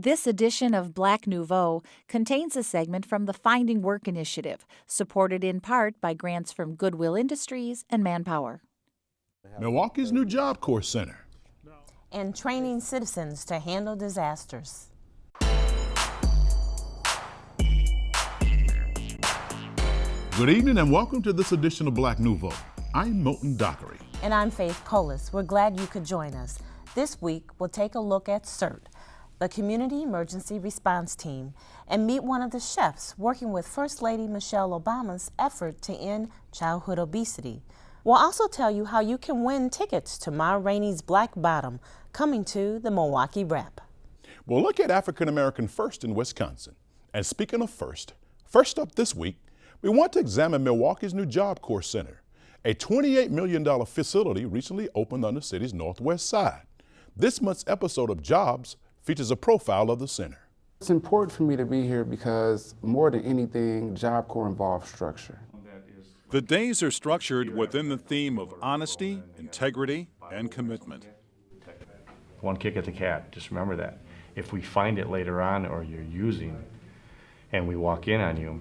This edition of Black Nouveau contains a segment from the Finding Work Initiative, supported in part by grants from Goodwill Industries and Manpower. Milwaukee's new Job Corps Center. And training citizens to handle disasters. Good evening and welcome to this edition of Black Nouveau. I'm Milton Dockery. And I'm Faith Colas. We're glad you could join us. This week, we'll take a look at CERT, the Community Emergency Response Team, and meet one of the chefs working with First Lady Michelle Obama's effort to end childhood obesity. We'll also tell you how you can win tickets to Ma Rainey's Black Bottom, coming to the Milwaukee Rep. We'll look at African American First in Wisconsin. And speaking of first up this week, we want to examine Milwaukee's new Job Corps Center. A $28 million facility recently opened on the city's northwest side. This month's episode of Jobs features a profile of the center. It's important for me to be here because more than anything, Job Corps involves structure. The days are structured within the theme of honesty, integrity, and commitment. One kick at the cat, just remember that. If we find it later on or you're using and we walk in on you,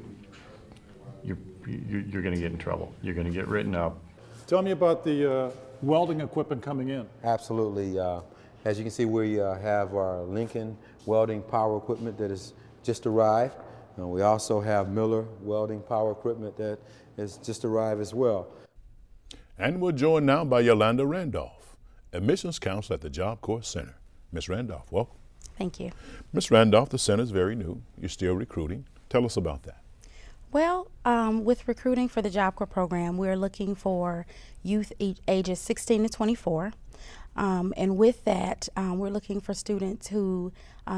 you're going to get in trouble. You're going to get written up. Tell me about the welding equipment coming in. Absolutely. As you can see, we have our Lincoln welding power equipment that has just arrived. We also have Miller welding power equipment that has just arrived as well. And we're joined now by Yolanda Randolph, admissions counselor at the Job Corps Center. Ms. Randolph, welcome. Thank you. Ms. Randolph, the center is very new. You're still recruiting. Tell us about that. Well, with recruiting for the Job Corps program, we're looking for youth ages 16 to 24. And with that, we're looking for students who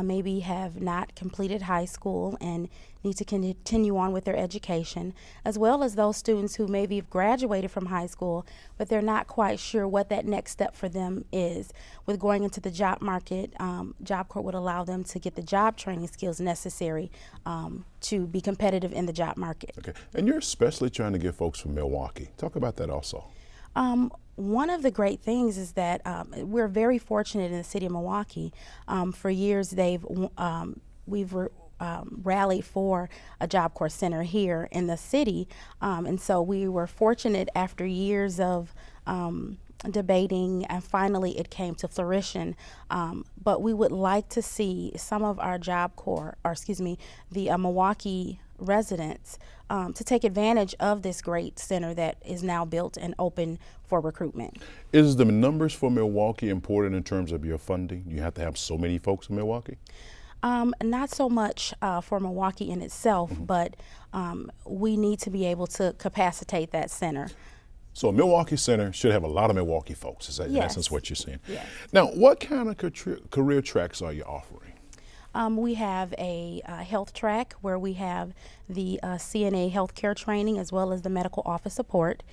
maybe have not completed high school and need to continue on with their education, as well as those students who maybe have graduated from high school, but they're not quite sure what that next step for them is. With going into the job market, Job Corps would allow them to get the job training skills necessary to be competitive in the job market. Okay, and you're especially trying to get folks from Milwaukee. Talk about that also. One of the great things is that we're very fortunate in the city of Milwaukee. For years, we've rallied for a Job Corps center here in the city, and so we were fortunate after years of debating, and finally it came to fruition. But we would like to see some of our Job Corps, the Milwaukee residents to take advantage of this great center that is now built and open for recruitment. Is the numbers for Milwaukee important in terms of your funding? You have to have so many folks in Milwaukee? Not so much for Milwaukee in itself, but we need to be able to capacitate that center. So a Milwaukee center should have a lot of Milwaukee folks, is that in essence what you're saying? Yes. Now, what kind of career tracks are you offering? We have a health track where we have the CNA healthcare training as well as the medical office support.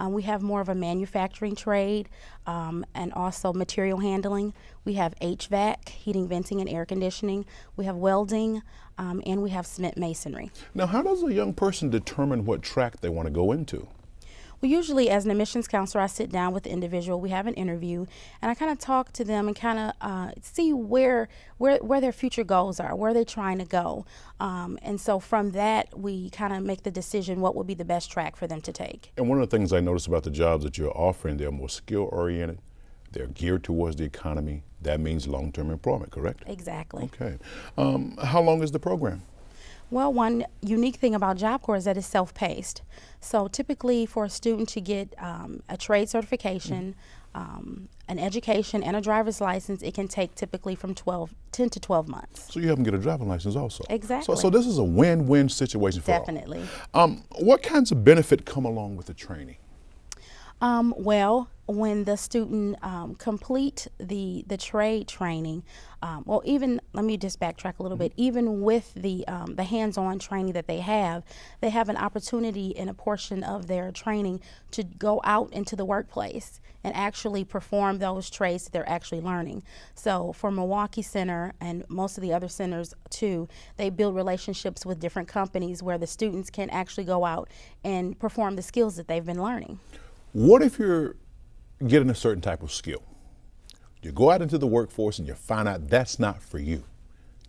We have more of a manufacturing trade and also material handling. We have HVAC, heating, venting, and air conditioning. We have welding, and we have cement masonry. Now, how does a young person determine what track they want to go into? Well, usually as an admissions counselor, I sit down with the individual, we have an interview, and I kind of talk to them and kind of see where their future goals are, where they're trying to go. And so from that, we kind of make the decision what would be the best track for them to take. And one of the things I noticed about the jobs that you're offering, they're more skill-oriented, they're geared towards the economy. That means long-term employment, correct? Exactly. Okay. How long is the program? Well, one unique thing about Job Corps is that it's self-paced. So typically for a student to get a trade certification, an education, and a driver's license, it can take typically from 10 to 12 months. So you have them get a driver's license also? Exactly. So this is a win-win situation for Definitely. all. What kinds of benefit come along with the training? Well, when the student complete the trade training, let me just backtrack a little bit. Even with the hands-on training that they have an opportunity in a portion of their training to go out into the workplace and actually perform those trades that they're actually learning. So for Milwaukee Center and most of the other centers too, they build relationships with different companies where the students can actually go out and perform the skills that they've been learning. What if you're getting a certain type of skill? You go out into the workforce and you find out that's not for you.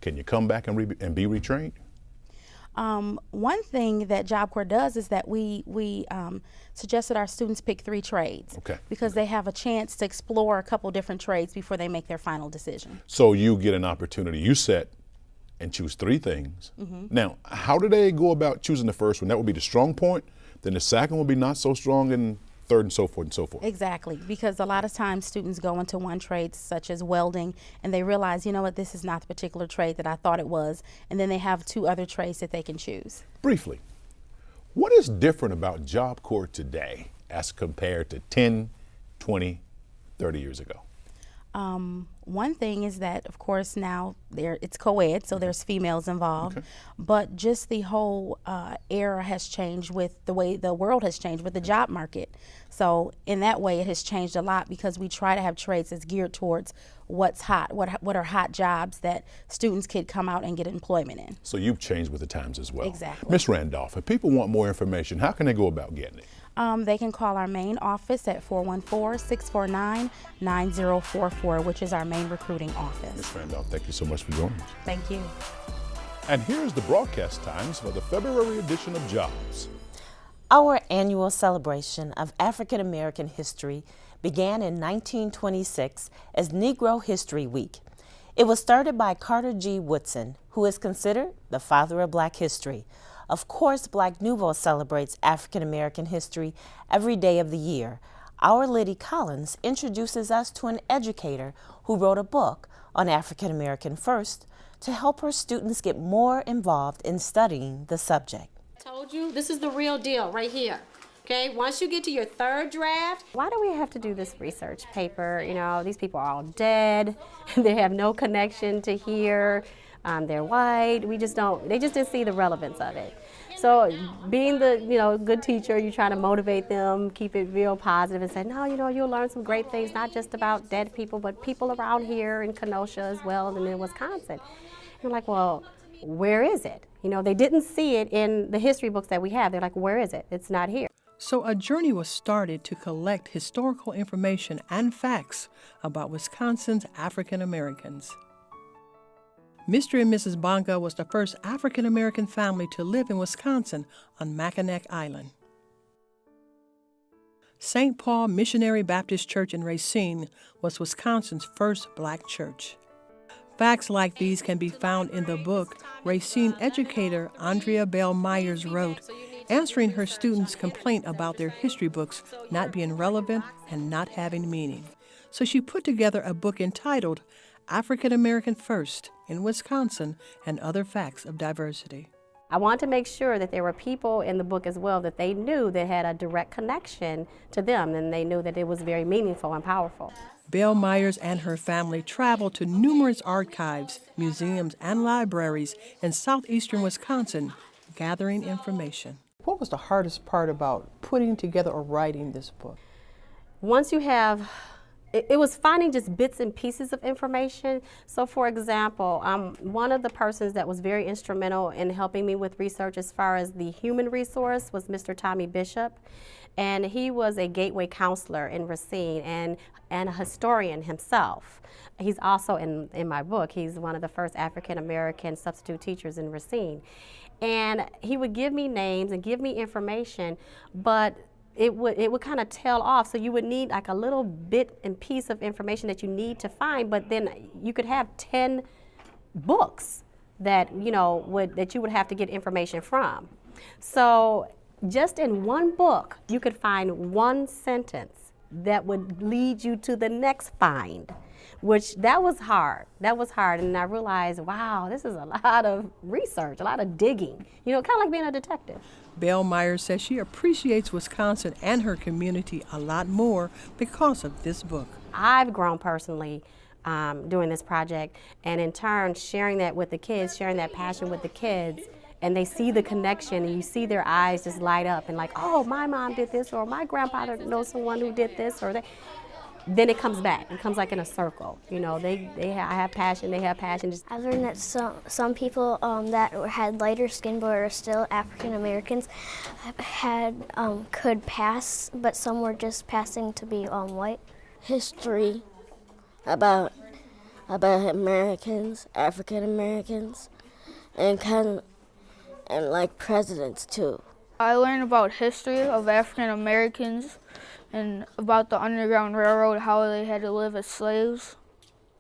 can you come back and be retrained? One thing that Job Corps does is that we suggest that our students pick 3 trades. Okay. Because they have a chance to explore a couple different trades before they make their final decision. So you get an opportunity. You set and choose 3 things. Now, how do they go about choosing the first one? That would be the strong point. Then the second will be not so strong, and third, and so forth and so forth. Exactly, because a lot of times students go into one trade such as welding and they realize, you know what, this is not the particular trade that I thought it was, and then they have 2 other trades that they can choose. Briefly, what is different about Job Corps today as compared to 10, 20, 30 years ago? One thing is that, of course, now it's co-ed, so there's females involved, but just the whole era has changed with the way the world has changed with the job market. So in that way, it has changed a lot because we try to have trades that's geared towards what's hot, what are hot jobs that students could come out and get employment in. So you've changed with the times as well. Exactly. Ms. Randolph, if people want more information, how can they go about getting it? They can call our main office at 414-649-9044, which is our main recruiting office. Ms. Randolph, thank you so much for joining us. Thank you. And here's the broadcast times for the February edition of Jobs. Our annual celebration of African American history began in 1926 as Negro History Week. It was started by Carter G. Woodson, who is considered the father of Black history. Of course, Black Nouveau celebrates African American history every day of the year. Our Liddy Collins introduces us to an educator who wrote a book on African American First to help her students get more involved in studying the subject. Told you, this is the real deal right here. Okay, once you get to your 3rd draft. Why do we have to do this research paper? You know, these people are all dead. They have no connection to here. They're white. They just didn't see the relevance of it. So being the, good teacher, you try to motivate them, keep it real positive and say, no, you'll learn some great things, not just about dead people, but people around here in Kenosha as well and in Wisconsin. You're like, well, where is it? They didn't see it in the history books that we have. They're like, where is it? It's not here. So a journey was started to collect historical information and facts about Wisconsin's African Americans. Mr. and Mrs. Bonga was the first African American family to live in Wisconsin on Mackinac Island. St. Paul Missionary Baptist Church in Racine was Wisconsin's first Black church. Facts like these can be found in the book Racine educator Andrea Bell Myers wrote, answering her students' complaint about their history books not being relevant and not having meaning. So she put together a book entitled African American First in Wisconsin and Other Facts of Diversity. I want to make sure that there were people in the book as well that they knew that had a direct connection to them, and they knew that it was very meaningful and powerful. Belle Myers and her family traveled to numerous archives, museums, and libraries in southeastern Wisconsin, gathering information. What was the hardest part about putting together or writing this book? Once you have, it was finding just bits and pieces of information. So for example, one of the persons that was very instrumental in helping me with research as far as the human resource was Mr. Tommy Bishop. And he was a gateway counselor in Racine and a historian himself. He's also in my book. He's one of the first African American substitute teachers in Racine. And he would give me names and give me information, but it would kind of tail off. So you would need like a little bit and piece of information that you need to find, but then you could have 10 books that that you would have to get information from. So just in one book, you could find one sentence that would lead you to the next find, which that was hard. And I realized, wow, this is a lot of research, a lot of digging, kind of like being a detective. Belle Myers says she appreciates Wisconsin and her community a lot more because of this book. I've grown personally doing this project, and in turn sharing that with the kids, sharing that passion with the kids, and they see the connection, and you see their eyes just light up and like, oh, my mom did this, or my grandfather knows someone who did this, or that. Then it comes back. It comes like in a circle. I have passion, they have passion. I've learned that some people that had lighter skin but are still African Americans could pass, but some were just passing to be white. History about about Americans, African Americans, and like presidents too. I learned about history of African Americans and about the Underground Railroad, how they had to live as slaves.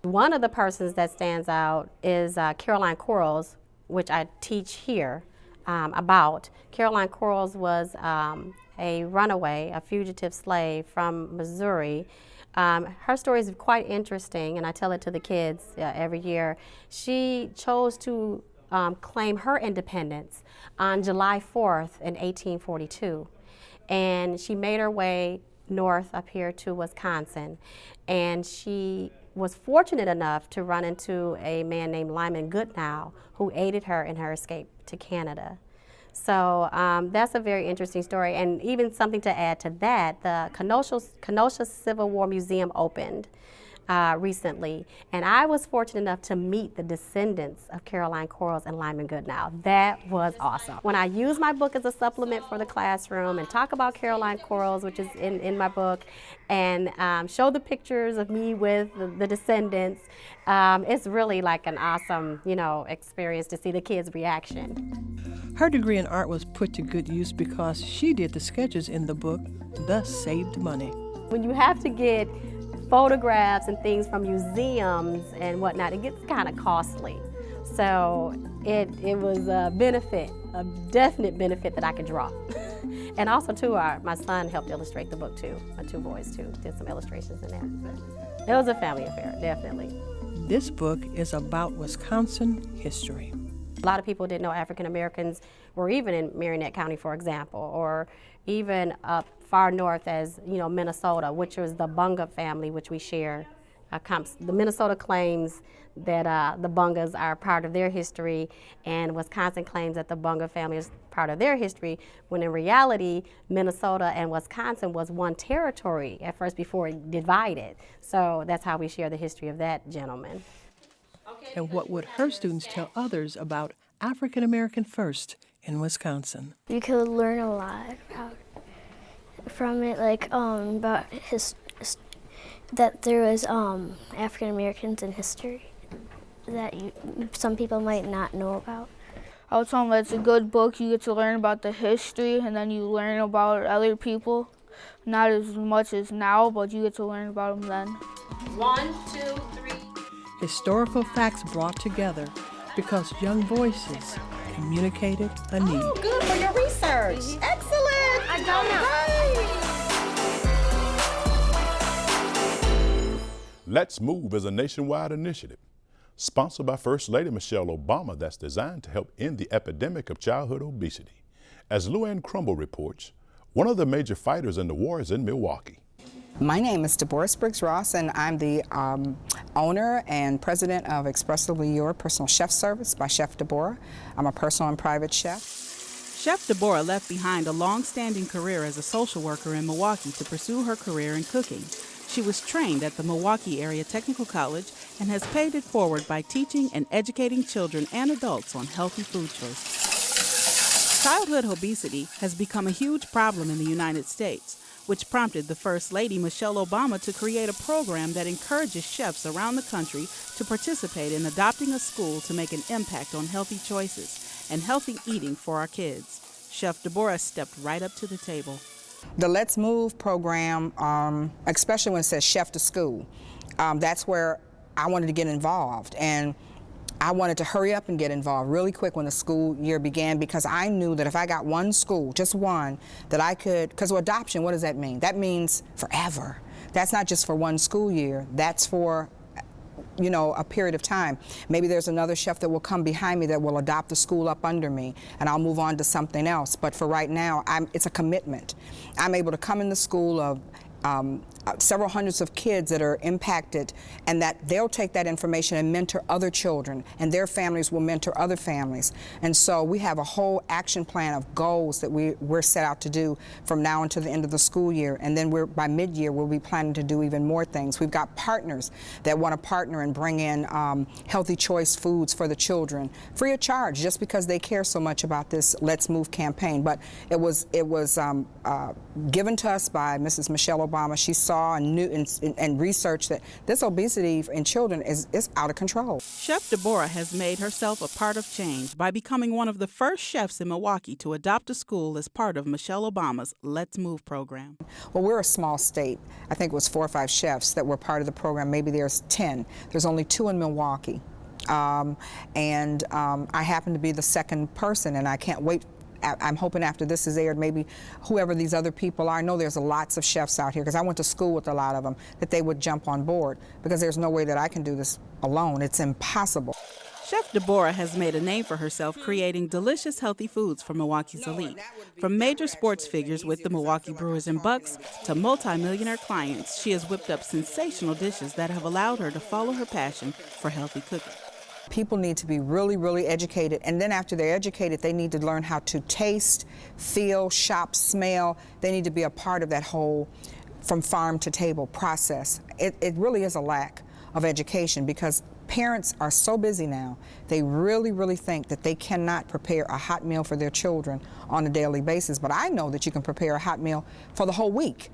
One of the persons that stands out is Caroline Quarles, which I teach here about. Caroline Quarles was a runaway, a fugitive slave from Missouri. Her story is quite interesting, and I tell it to the kids every year. She chose to claim her independence on July 4th in 1842, and she made her way north up here to Wisconsin, and she was fortunate enough to run into a man named Lyman Goodnow, who aided her in her escape to Canada. So that's a very interesting story, and even something to add to that, the Kenosha Civil War Museum opened recently, and I was fortunate enough to meet the descendants of Caroline Quarles and Lyman Goodnow. That was awesome. When I use my book as a supplement for the classroom and talk about Caroline Quarles, which is in my book, and show the pictures of me with the descendants, it's really like an awesome, experience to see the kids' reaction. Her degree in art was put to good use because she did the sketches in the book, thus saved money. When you have to get photographs and things from museums and whatnot, it gets kind of costly. So it was a benefit, a definite benefit that I could draw. And also too, my son helped illustrate the book too. My two boys too did some illustrations in there. It was a family affair, definitely. This book is about Wisconsin history. A lot of people didn't know African Americans were even in Marinette County, for example, or even up far north as Minnesota, which was the Bunga family, which we share. The Minnesota claims that the Bungas are part of their history, and Wisconsin claims that the Bunga family is part of their history, when in reality, Minnesota and Wisconsin was one territory at first before it divided. So that's how we share the history of that gentleman. And what would her students tell others about African American First in Wisconsin? You could learn a lot from it, like about that there was African Americans in history that some people might not know about. I would tell them that it's a good book. You get to learn about the history, and then you learn about other people. Not as much as now, but you get to learn about them then. 1, 2, 3. Historical facts brought together because young voices communicated a need. Oh, good for your research. Excellent. I don't know. Let's Move is a nationwide initiative sponsored by First Lady Michelle Obama that's designed to help end the epidemic of childhood obesity. As Luann Crumble reports, one of the major fighters in the war is in Milwaukee. My name is Deborah Spriggs-Ross, and I'm the owner and president of Expressively Your Personal Chef Service by Chef Deborah. I'm a personal and private chef. Chef Deborah left behind a long-standing career as a social worker in Milwaukee to pursue her career in cooking. She was trained at the Milwaukee Area Technical College and has paid it forward by teaching and educating children and adults on healthy food choices. Childhood obesity has become a huge problem in the United States, which prompted the First Lady Michelle Obama to create a program that encourages chefs around the country to participate in adopting a school to make an impact on healthy choices and healthy eating for our kids. Chef Deborah stepped right up to the table. The Let's Move program, especially when it says Chef to School, that's where I wanted to get involved. And I wanted to hurry up and get involved really quick when the school year began, because I knew that if I got one school, just one, that I could, because adoption, what does that mean? That means forever. That's not just for one school year, that's for a period of time. Maybe there's another chef that will come behind me that will adopt the school up under me, and I'll move on to something else. But for right now, it's a commitment. I'm able to come in the school of several hundreds of kids that are impacted, and that they'll take that information and mentor other children, and their families will mentor other families. And so we have a whole action plan of goals that we're set out to do from now until the end of the school year. And then by mid-year, we'll be planning to do even more things. We've got partners that want to partner and bring in healthy choice foods for the children, free of charge, just because they care so much about this Let's Move campaign. But it was given to us by Mrs. Michelle Obama Obama, she saw and knew and researched that this obesity in children is out of control. Chef Deborah has made herself a part of change by becoming one of the first chefs in Milwaukee to adopt a school as part of Michelle Obama's Let's Move program. Well, we're a small state. I think it was 4 or 5 chefs that were part of the program. Maybe there's 10. There's only 2 in Milwaukee. I happen to be the second person, and I can't wait. I'm hoping after this is aired, maybe whoever these other people are, I know there's lots of chefs out here, because I went to school with a lot of them, that they would jump on board, because there's no way that I can do this alone. It's impossible. Chef Deborah has made a name for herself creating delicious, healthy foods for Milwaukee's elite. From major sports figures with the Milwaukee Brewers and Bucks to multi-millionaire clients, she has whipped up sensational dishes that have allowed her to follow her passion for healthy cooking. People need to be really, really educated, and then after they're educated, they need to learn how to taste, feel, shop, smell. They need to be a part of that whole from farm to table process. It really is a lack of education, because parents are so busy now. They really, really think that they cannot prepare a hot meal for their children on a daily basis, but I know that you can prepare a hot meal for the whole week.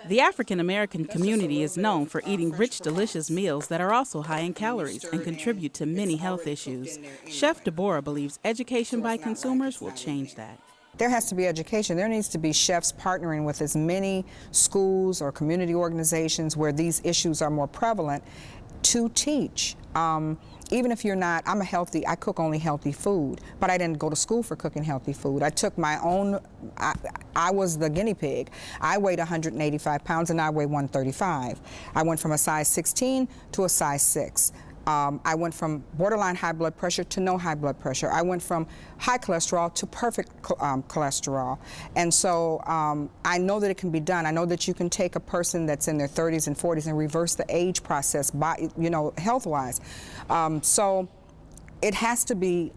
The African American community is known for eating rich, delicious meals that are also high in calories and contribute to many health issues. Chef Deborah believes education by consumers will change that. There has to be education. There needs to be chefs partnering with as many schools or community organizations where these issues are more prevalent to teach. Even if you're not, I cook only healthy food, but I didn't go to school for cooking healthy food. I took my own, I was the guinea pig. I weighed 185 pounds and I weigh 135. I went from a size 16 to a size 6. I went from borderline high blood pressure to no high blood pressure. I went from high cholesterol to perfect cholesterol. And so I know that it can be done. I know that you can take a person that's in their 30s and 40s and reverse the age process by, health-wise. So it has to be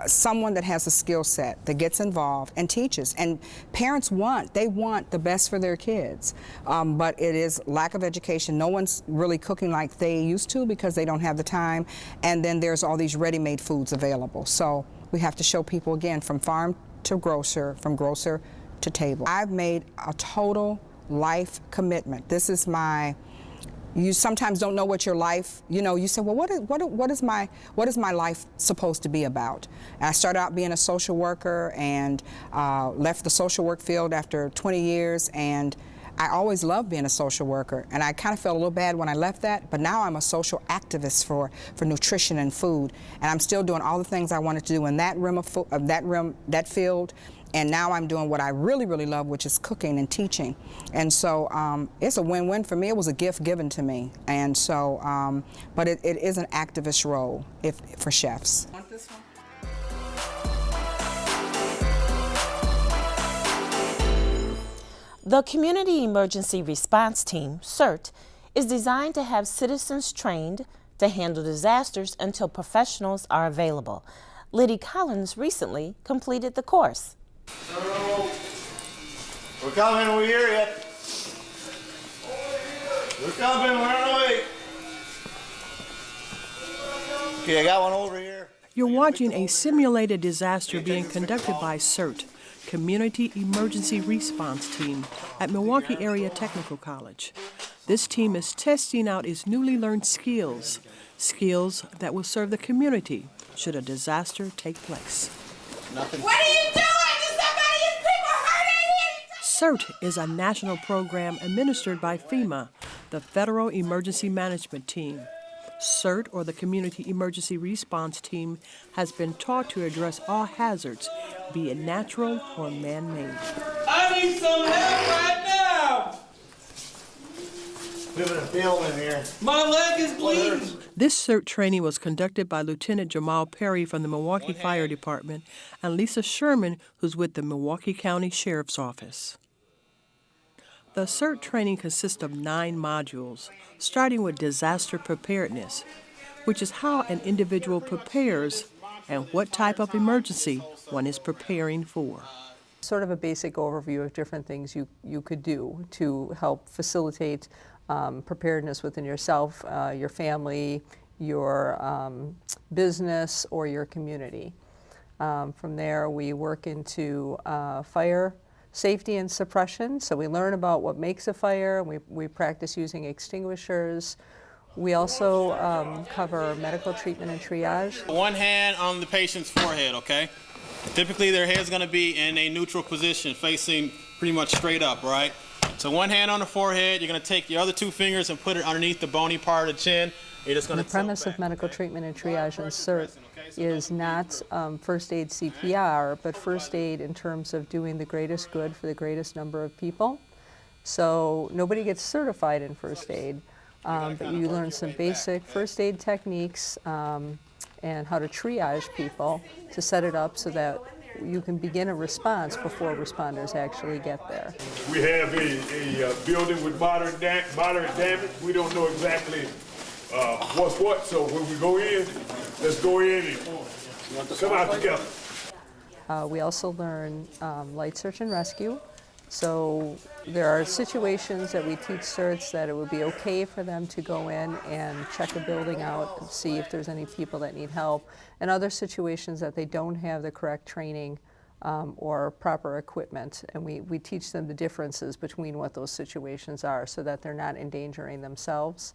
someone that has a skill set that gets involved and teaches. And parents want the best for their kids, but it is lack of education. No one's really cooking like they used to because they don't have the time, and then there's all these ready-made foods available. So we have to show people, again, from farm to grocer, from grocer to table. I've made a total life commitment. This is you sometimes don't know what your life, you say, well, what is my life supposed to be about? And I started out being a social worker and left the social work field after 20 years, and I always loved being a social worker, and I kind of felt a little bad when I left that, but now I'm a social activist for nutrition and food, and I'm still doing all the things I wanted to do in that that field. And now I'm doing what I really, really love, which is cooking and teaching. And so it's a win-win for me. It was a gift given to me. And so, but it is an activist role for chefs. Want this one? The Community Emergency Response Team, CERT, is designed to have citizens trained to handle disasters until professionals are available. Liddy Collins recently completed the course. We're coming, we hear you. We're coming, we're on the way. Okay, I got one over here. You're watching a simulated disaster being conducted by CERT, Community Emergency Response Team, at Milwaukee Area Technical College. This team is testing out its newly learned skills that will serve the community should a disaster take place. Nothing. What are you doing? CERT is a national program administered by FEMA, the Federal Emergency Management Team. CERT, or the Community Emergency Response Team, has been taught to address all hazards, be it natural or man-made. I need some help right now! We have a bill in here. My leg is bleeding. This CERT training was conducted by Lieutenant Jamal Perry from the Milwaukee Fire Department and Lisa Sherman, who's with the Milwaukee County Sheriff's Office. The CERT training consists of 9 modules, starting with disaster preparedness, which is how an individual prepares and what type of emergency one is preparing for. Sort of a basic overview of different things you could do to help facilitate preparedness within yourself, your family, your business, or your community. From there, we work into fire Safety and suppression, so we learn about what makes a fire, we practice using extinguishers. We also cover medical treatment and triage. One hand on the patient's forehead, okay? Typically their head's gonna be in a neutral position, facing pretty much straight up, right? So one hand on the forehead, you're gonna take your other 2 fingers and put it underneath the bony part of the chin. You're just gonna The premise of medical treatment and triage and CERT is not first aid CPR, but first aid in terms of doing the greatest good for the greatest number of people. So nobody gets certified in first aid, but you learn some basic first aid techniques and how to triage people to set it up so that you can begin a response before responders actually get there. We have a building with moderate damage. We don't know exactly what's what, so when we go in, let's go in and come out together. We also learn light search and rescue. So there are situations that we teach CERTs that it would be okay for them to go in and check a building out and see if there's any people that need help, and other situations that they don't have the correct training or proper equipment, and we teach them the differences between what those situations are so that they're not endangering themselves.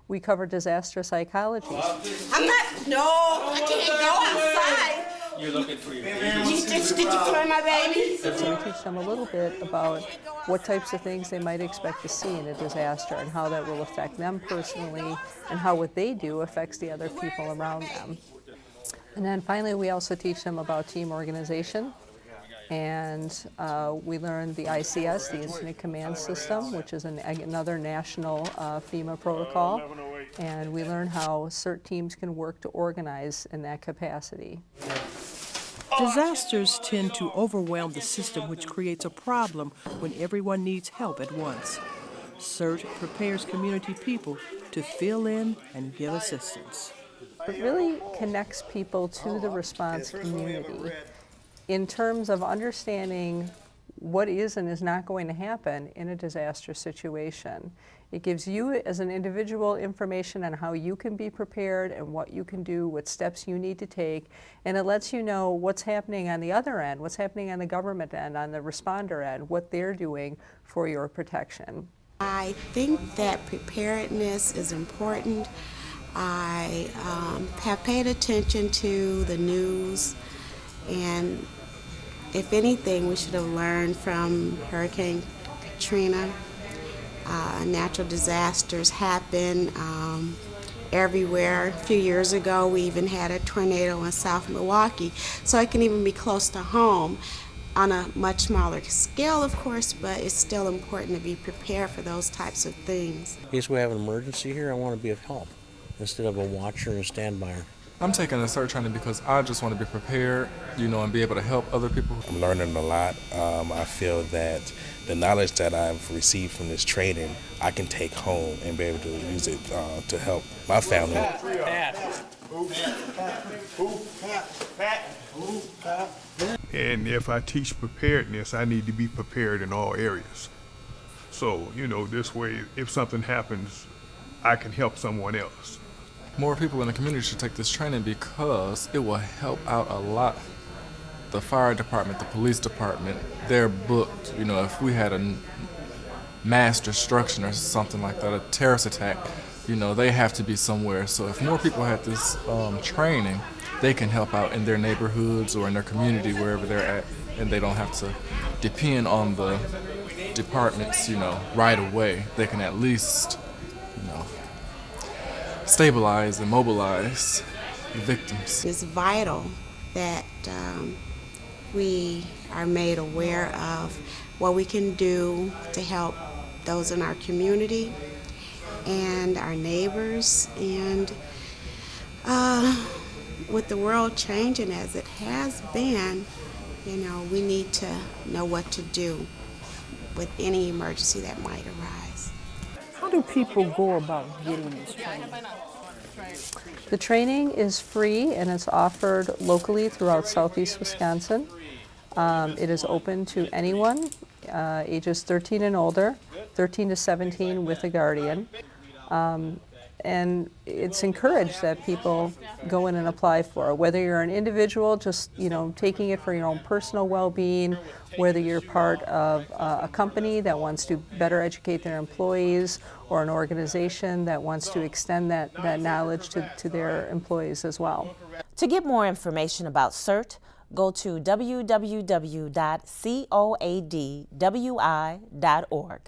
We cover disaster psychology. I'm not, no, I can't go outside. You're looking for your baby. Did you throw my baby? So we teach them a little bit about what types of things they might expect to see in a disaster and how that will affect them personally and how what they do affects the other people around them. And then finally, we also teach them about team organization. And we learned the ICS, the Incident Command System, which is another national FEMA protocol. And we learn how CERT teams can work to organize in that capacity. Disasters tend to overwhelm the system, which creates a problem when everyone needs help at once. CERT prepares community people to fill in and give assistance. It really connects people to the response community in terms of understanding what is and is not going to happen in a disaster situation. It gives you as an individual information on how you can be prepared and what you can do, what steps you need to take, and it lets you know what's happening on the other end, what's happening on the government end, on the responder end, what they're doing for your protection. I think that preparedness is important. I have paid attention to the news, and if anything, we should have learned from Hurricane Katrina. Natural disasters happen everywhere. A few years ago, we even had a tornado in South Milwaukee, so it can even be close to home on a much smaller scale, of course, but it's still important to be prepared for those types of things. In case we have an emergency here, I want to be of help instead of a watcher and standby. I'm taking the CERT training because I just want to be prepared, and be able to help other people. I'm learning a lot. I feel that the knowledge that I've received from this training, I can take home and be able to use it to help my family. And if I teach preparedness, I need to be prepared in all areas. So, this way, if something happens, I can help someone else. More people in the community should take this training because it will help out a lot. The fire department, the police department, they're booked. If we had a mass destruction or something like that, a terrorist attack, they have to be somewhere. So if more people had this training, they can help out in their neighborhoods or in their community, wherever they're at, and they don't have to depend on the departments, right away. They can at least, stabilize and mobilize the victims. It's vital that we are made aware of what we can do to help those in our community and our neighbors. And with the world changing as it has been, we need to know what to do with any emergency that might arise. How do people go about getting this training? The training is free and it's offered locally throughout southeast Wisconsin. It is open to anyone, ages 13 and older, 13 to 17 with a guardian. and it's encouraged that people go in and apply for it. Whether you're an individual, just taking it for your own personal well-being, whether you're part of a company that wants to better educate their employees, or an organization that wants to extend that knowledge to their employees as well. To get more information about CERT, go to www.coadwi.org.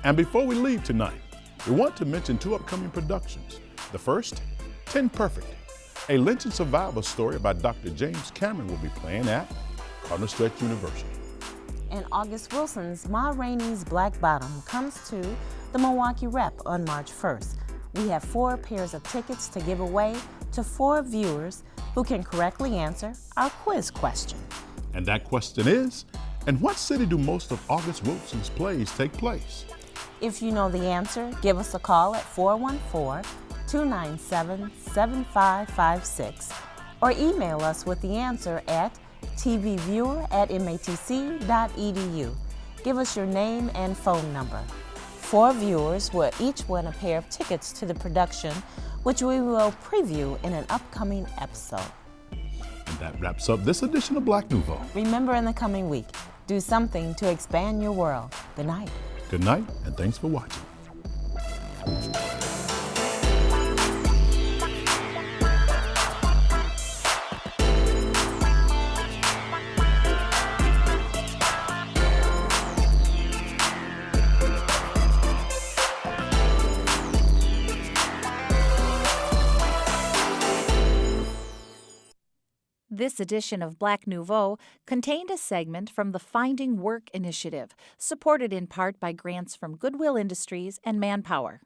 And before we leave tonight, we want to mention 2 upcoming productions. The first, 10 Perfect, a lynching survival story by Dr. James Cameron will be playing at Cardinal Stretch University. And August Wilson's Ma Rainey's Black Bottom comes to the Milwaukee Rep on March 1st. We have 4 pairs of tickets to give away to 4 viewers who can correctly answer our quiz question. And that question is, in what city do most of August Wilson's plays take place? If you know the answer, give us a call at 414-297-7556 or email us with the answer at tvviewer@matc.edu. Give us your name and phone number. 4 viewers will each win a pair of tickets to the production, which we will preview in an upcoming episode. And that wraps up this edition of Black Nouveau. Remember, in the coming week, do something to expand your world. Good night. Good night, and thanks for watching. This edition of Black Nouveau contained a segment from the Finding Work Initiative, supported in part by grants from Goodwill Industries and Manpower.